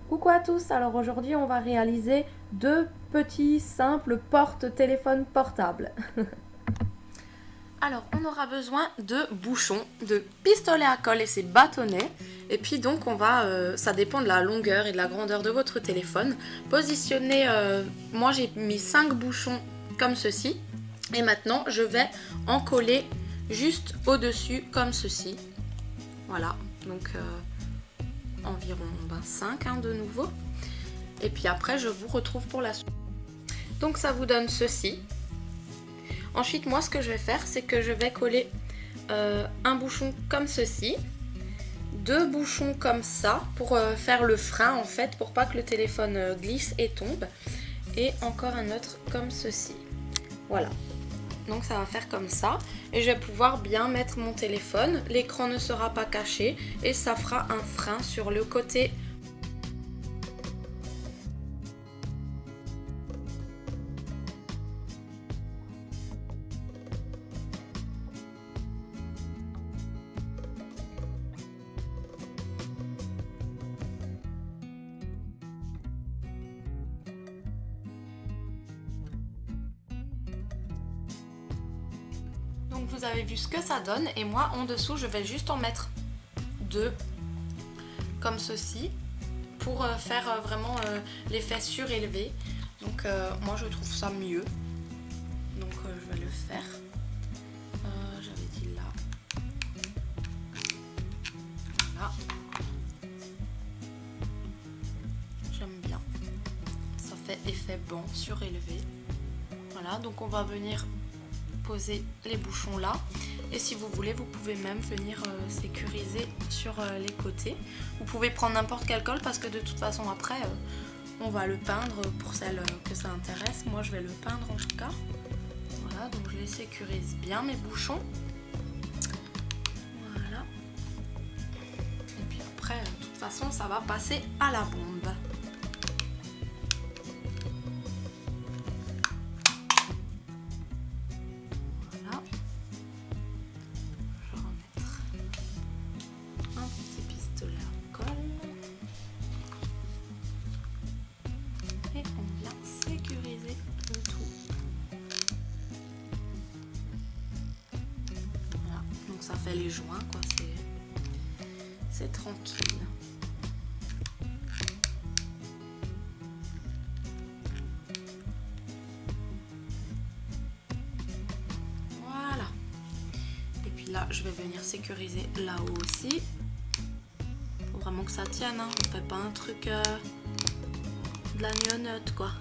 Coucou à tous, alors aujourd'hui on va réaliser deux petits simples porte-téléphone portables. Alors on aura besoin de bouchons, de pistolets à colle et ses bâtonnets. Et puis donc on va, ça dépend de la longueur et de la grandeur de votre téléphone, positionner, moi j'ai mis 5 bouchons comme ceci. Et maintenant je vais en coller juste au-dessus comme ceci. Voilà, donc environ 5 de nouveau. Et puis après je vous retrouve pour la suite. Donc ça vous donne ceci. Ensuite moi ce que je vais faire c'est que je vais coller un bouchon comme ceci, deux bouchons comme ça pour faire le frein en fait, pour pas que le téléphone glisse et tombe, et encore un autre comme ceci. Voilà, donc ça va faire comme ça et je vais pouvoir bien mettre mon téléphone, l'écran ne sera pas caché et ça fera un frein sur le côté. Donc vous avez vu ce que ça donne et moi en dessous je vais juste en mettre deux comme ceci pour faire vraiment l'effet surélevé. Donc moi je trouve ça mieux, donc je vais le faire. J'avais dit là, voilà, j'aime bien, ça fait effet banc surélevé. Voilà, donc on va venir poser les bouchons là, et si vous voulez vous pouvez même venir sécuriser sur les côtés. Vous pouvez prendre n'importe quelle colle parce que de toute façon après on va le peindre pour celles que ça intéresse. Moi je vais le peindre en tout cas. Voilà, donc je les sécurise bien mes bouchons. Voilà, et puis après de toute façon ça va passer à la bombe. Et on vient sécuriser le tout. Voilà, donc ça fait les joints quoi, c'est tranquille. Voilà. Et puis là je vais venir sécuriser là-haut aussi. Faut vraiment que ça tienne, hein. On fait pas un truc de la gnognotte quoi.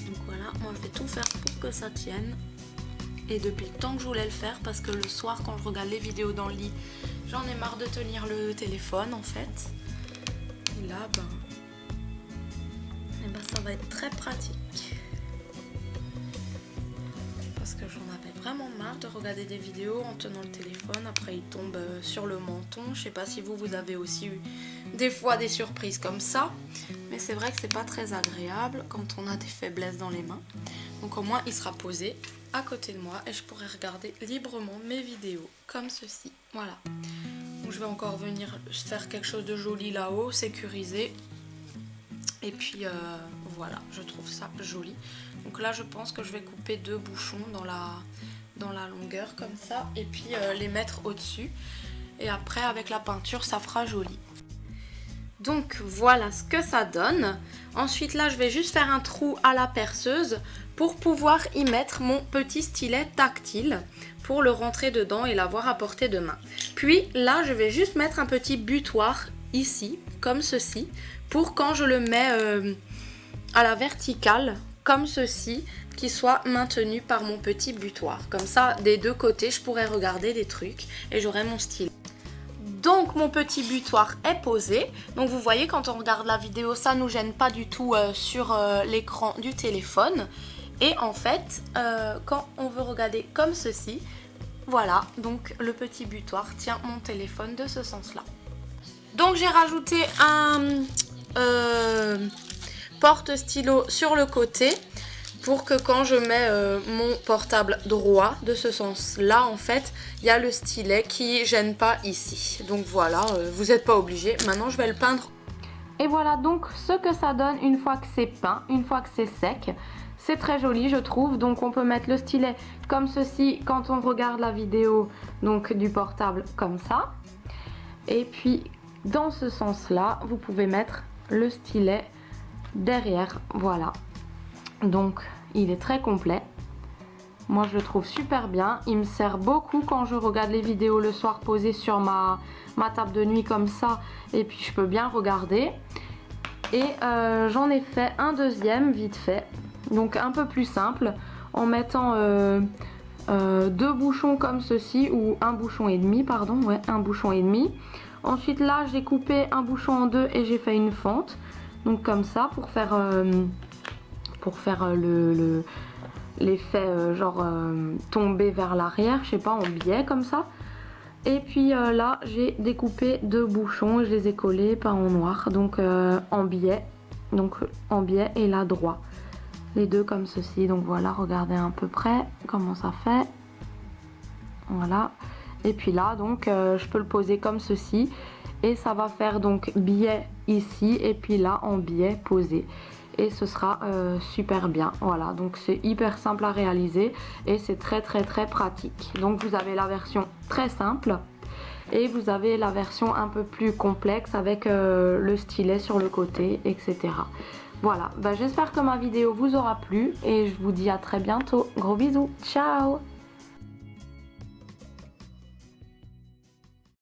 Donc voilà, moi je vais tout faire pour que ça tienne. Et depuis le temps que je voulais le faire, parce que le soir quand je regarde les vidéos dans le lit, j'en ai marre de tenir le téléphone en fait. Et là ça va être très pratique. Parce que j'en avais vraiment marre de regarder des vidéos en tenant le téléphone, après il tombe sur le menton. Je sais pas si vous avez aussi eu des fois des surprises comme ça, mais c'est vrai que c'est pas très agréable quand on a des faiblesses dans les mains. Donc au moins il sera posé à côté de moi et je pourrai regarder librement mes vidéos comme ceci. Voilà, donc je vais encore venir faire quelque chose de joli là-haut, sécurisé. Et puis voilà, je trouve ça joli. Donc là je pense que je vais couper deux bouchons dans la longueur comme ça, et puis les mettre au-dessus. Et après avec la peinture ça fera joli. Donc voilà ce que ça donne. Ensuite là je vais juste faire un trou à la perceuse pour pouvoir y mettre mon petit stylet tactile, pour le rentrer dedans et l'avoir à portée de main. Puis là je vais juste mettre un petit butoir ici, comme ceci, pour quand je le mets à la verticale, comme ceci, qui soit maintenu par mon petit butoir. Comme ça, des deux côtés, je pourrais regarder des trucs et j'aurai mon stylet. Donc mon petit butoir est posé. Donc vous voyez, quand on regarde la vidéo, ça ne nous gêne pas du tout sur l'écran du téléphone. Et en fait, quand on veut regarder comme ceci, voilà, donc le petit butoir tient mon téléphone de ce sens-là. Donc j'ai rajouté un porte-stylo sur le côté. pour que quand je mets mon portable droit, de ce sens-là, en fait, il y a le stylet qui gêne pas ici. Donc voilà, vous n'êtes pas obligé. Maintenant, je vais le peindre. Et voilà donc ce que ça donne une fois que c'est peint, une fois que c'est sec. C'est très joli je trouve, donc on peut mettre le stylet comme ceci quand on regarde la vidéo donc du portable comme ça. Et puis dans ce sens-là, vous pouvez mettre le stylet derrière, voilà. Donc il est très complet. Moi je le trouve super bien, il me sert beaucoup quand je regarde les vidéos le soir posé sur ma table de nuit comme ça, et puis je peux bien regarder. Et j'en ai fait un deuxième vite fait, donc un peu plus simple, en mettant deux bouchons comme ceci, ou un bouchon et demi, pardon, ouais, un bouchon et demi. Ensuite là j'ai coupé un bouchon en deux et j'ai fait une fente, donc comme ça pour faire l'effet genre tomber vers l'arrière, je sais pas, en biais comme ça. Et puis là j'ai découpé deux bouchons et je les ai collés pas en noir, donc en biais, et là droit, les deux comme ceci. Donc voilà, regardez à peu près comment ça fait, voilà. Et puis là donc je peux le poser comme ceci et ça va faire donc biais ici et puis là en biais posé, et ce sera super bien. Voilà, donc c'est hyper simple à réaliser et c'est très pratique. Donc vous avez la version très simple et vous avez la version un peu plus complexe avec le stylet sur le côté, etc. Voilà, bah, j'espère que ma vidéo vous aura plu et je vous dis à très bientôt. Gros bisous, ciao!